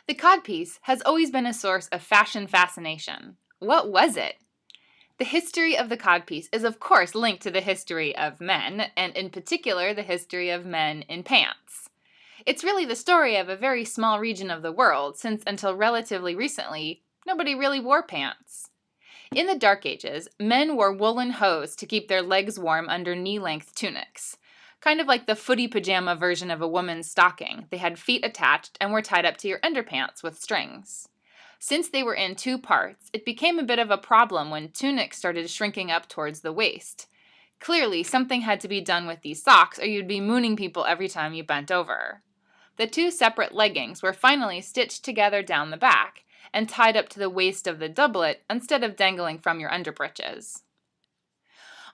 The codpiece has always been a source of fashion fascination. What was it? The history of the codpiece is of course linked to the history of men, and in particular the history of men in pants. It's really the story of a very small region of the world, since until relatively recently, nobody really wore pants. In the Dark Ages, men wore woolen hose to keep their legs warm under knee-length tunics. Kind of like the footy pajama version of a woman's stocking, they had feet attached and were tied up to your underpants with strings. Since they were in two parts, it became a bit of a problem when tunics started shrinking up towards the waist. Clearly, something had to be done with these socks, or you'd be mooning people every time you bent over. The two separate leggings were finally stitched together down the back and tied up to the waist of the doublet instead of dangling from your underbreeches.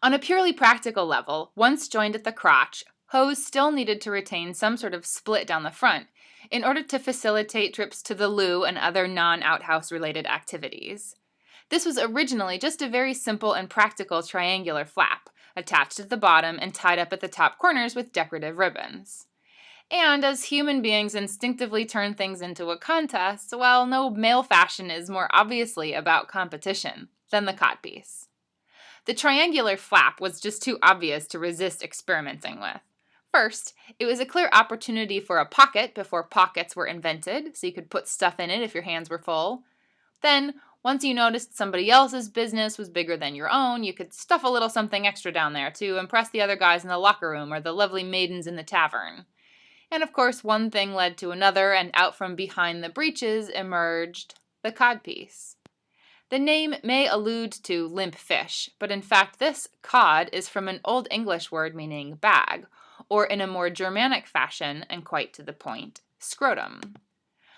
On a purely practical level, once joined at the crotch, hose still needed to retain some sort of split down the front in order to facilitate trips to the loo and other non-outhouse related activities. This was originally just a very simple and practical triangular flap, attached at the bottom and tied up at the top corners with decorative ribbons. And as human beings instinctively turn things into a contest, well, no male fashion is more obviously about competition than the codpiece. The triangular flap was just too obvious to resist experimenting with. First, it was a clear opportunity for a pocket before pockets were invented, so you could put stuff in it if your hands were full. Then, once you noticed somebody else's business was bigger than your own, you could stuff a little something extra down there to impress the other guys in the locker room or the lovely maidens in the tavern. And of course, one thing led to another, and out from behind the breeches emerged the codpiece. The name may allude to limp fish, but in fact this cod is from an Old English word meaning bag, or in a more Germanic fashion, and quite to the point, scrotum.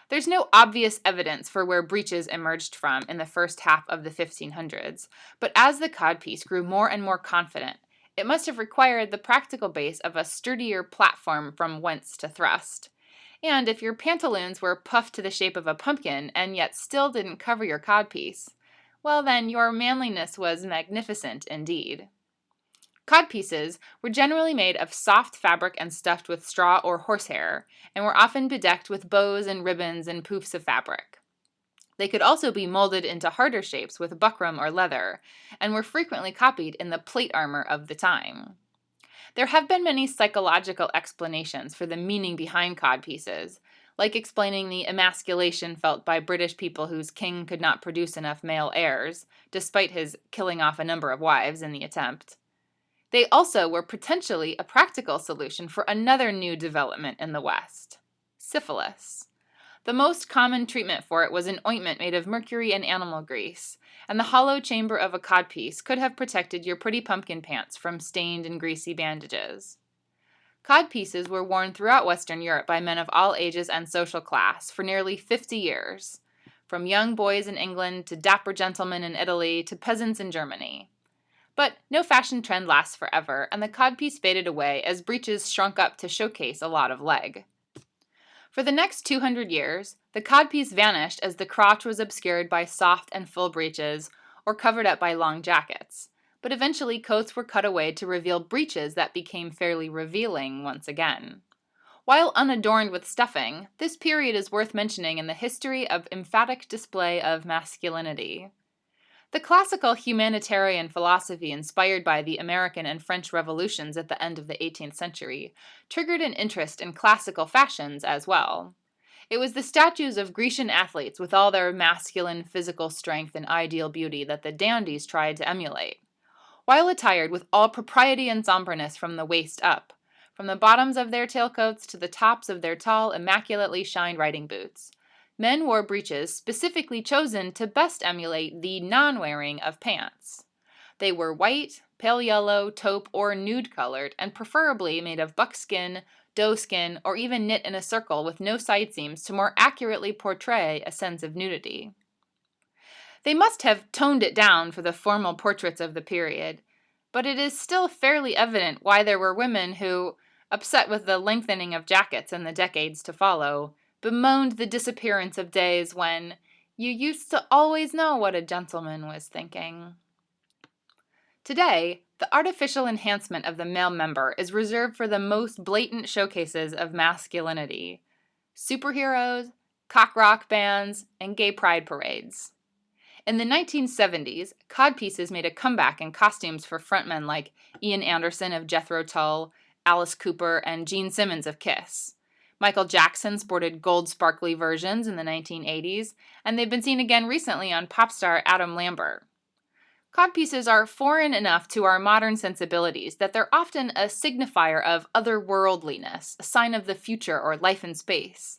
There's no obvious evidence for where breeches emerged from in the first half of the 1500s, but as the codpiece grew more and more confident, it must have required the practical base of a sturdier platform from whence to thrust. And if your pantaloons were puffed to the shape of a pumpkin and yet still didn't cover your codpiece, well then your manliness was magnificent indeed. Codpieces were generally made of soft fabric and stuffed with straw or horsehair, and were often bedecked with bows and ribbons and poofs of fabric. They could also be molded into harder shapes with buckram or leather, and were frequently copied in the plate armor of the time. There have been many psychological explanations for the meaning behind codpieces, like explaining the emasculation felt by British people whose king could not produce enough male heirs, despite his killing off a number of wives in the attempt. They also were potentially a practical solution for another new development in the West: syphilis. The most common treatment for it was an ointment made of mercury and animal grease, and the hollow chamber of a codpiece could have protected your pretty pumpkin pants from stained and greasy bandages. Codpieces were worn throughout Western Europe by men of all ages and social class for nearly 50 years, from young boys in England to dapper gentlemen in Italy to peasants in Germany. But no fashion trend lasts forever, and the codpiece faded away as breeches shrunk up to showcase a lot of leg. For the next 200 years, the codpiece vanished as the crotch was obscured by soft and full breeches or covered up by long jackets, but eventually coats were cut away to reveal breeches that became fairly revealing once again. While unadorned with stuffing, this period is worth mentioning in the history of emphatic display of masculinity. The classical humanitarian philosophy inspired by the American and French revolutions at the end of the 18th century triggered an interest in classical fashions as well. It was the statues of Grecian athletes with all their masculine physical strength and ideal beauty that the dandies tried to emulate. While attired with all propriety and somberness from the waist up, from the bottoms of their tailcoats to the tops of their tall, immaculately shined riding boots, men wore breeches specifically chosen to best emulate the non-wearing of pants. They were white, pale yellow, taupe, or nude-colored, and preferably made of buckskin, doeskin, or even knit in a circle with no side seams to more accurately portray a sense of nudity. They must have toned it down for the formal portraits of the period, but it is still fairly evident why there were women who, upset with the lengthening of jackets in the decades to follow, bemoaned the disappearance of days when you used to always know what a gentleman was thinking. Today, the artificial enhancement of the male member is reserved for the most blatant showcases of masculinity: superheroes, cock rock bands, and gay pride parades. In the 1970s, codpieces made a comeback in costumes for frontmen like Ian Anderson of Jethro Tull, Alice Cooper, and Gene Simmons of Kiss. Michael Jackson sported gold sparkly versions in the 1980s, and they've been seen again recently on pop star Adam Lambert. Codpieces are foreign enough to our modern sensibilities that they're often a signifier of otherworldliness, a sign of the future or life in space.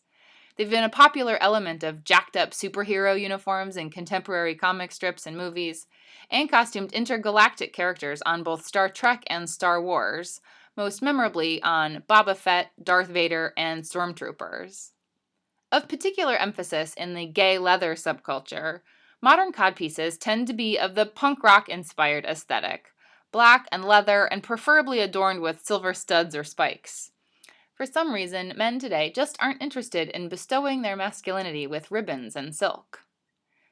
They've been a popular element of jacked-up superhero uniforms in contemporary comic strips and movies, and costumed intergalactic characters on both Star Trek and Star Wars, most memorably on Boba Fett, Darth Vader, and Stormtroopers. Of particular emphasis in the gay leather subculture, modern codpieces tend to be of the punk rock-inspired aesthetic, black and leather and preferably adorned with silver studs or spikes. For some reason, men today just aren't interested in bestowing their masculinity with ribbons and silk.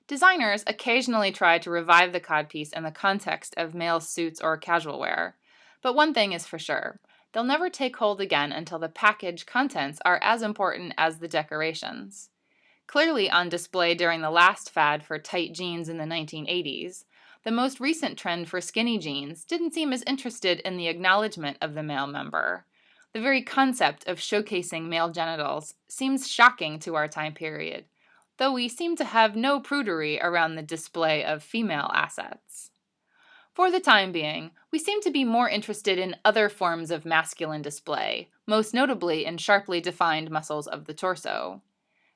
Designers occasionally try to revive the codpiece in the context of male suits or casual wear, but one thing is for sure, they'll never take hold again until the package contents are as important as the decorations. Clearly on display during the last fad for tight jeans in the 1980s, the most recent trend for skinny jeans didn't seem as interested in the acknowledgement of the male member. The very concept of showcasing male genitals seems shocking to our time period, though we seem to have no prudery around the display of female assets. For the time being, we seem to be more interested in other forms of masculine display, most notably in sharply defined muscles of the torso.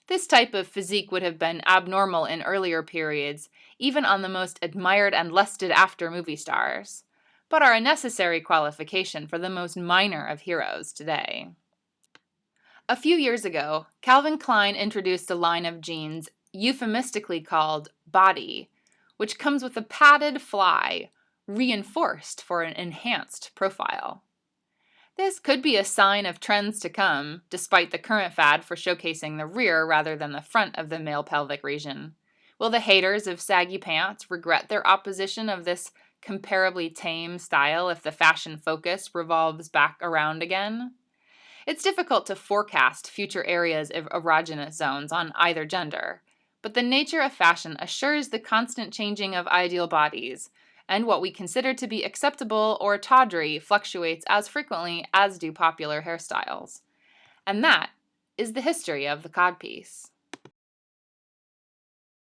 This type of physique would have been abnormal in earlier periods, even on the most admired and lusted after movie stars, but are a necessary qualification for the most minor of heroes today. A few years ago, Calvin Klein introduced a line of jeans euphemistically called Body, which comes with a padded fly, reinforced for an enhanced profile. This could be a sign of trends to come, despite the current fad for showcasing the rear rather than the front of the male pelvic region. Will the haters of saggy pants regret their opposition of this comparably tame style if the fashion focus revolves back around again? It's difficult to forecast future areas of erogenous zones on either gender, but the nature of fashion assures the constant changing of ideal bodies, and what we consider to be acceptable or tawdry fluctuates as frequently as do popular hairstyles. And that is the history of the codpiece.